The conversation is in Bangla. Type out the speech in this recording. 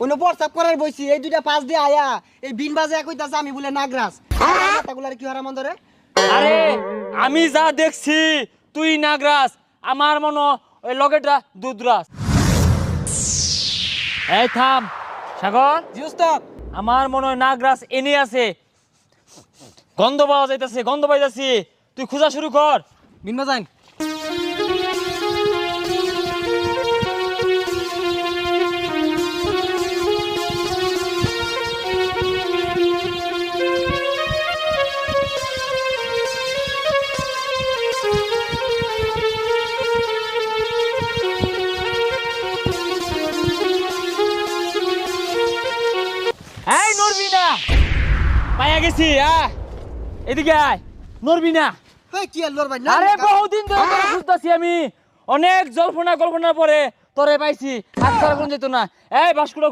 অন্য প্রস্তাব করার বইছি এই দুইটা পাঁচ দিয়ে আয়া এই বিন বাজে কইতাছে আমি বলে নাগরাজ কথাগুলার কি হারা মন্দরে আরে আমি যা দেখছি তুই নাগরাজ আমার মনে ওই লগেটা দুধরাজ। এই থাম সাগর, জি উস্তাদ। আমার মনে হয় নাগরাজ এনে আছে, গন্ধ পাওয়া যাইতেছে, গন্ধ পাইতাছি, তুই খোঁজা শুরু কর। বিন বাজাইন এই নড়বি না, পাইয়া গেছি। এদিকে আয়, নড়বি না। এই কি আল্লাহর ভাই আরে বহুদিন ধরে তোরে খুঁজতাছি আমি, অনেক জল্পনা কল্পনার পরে তোরে পাইছি, হাত ছাড়া কোন যেত না। এই বাস্কুড়া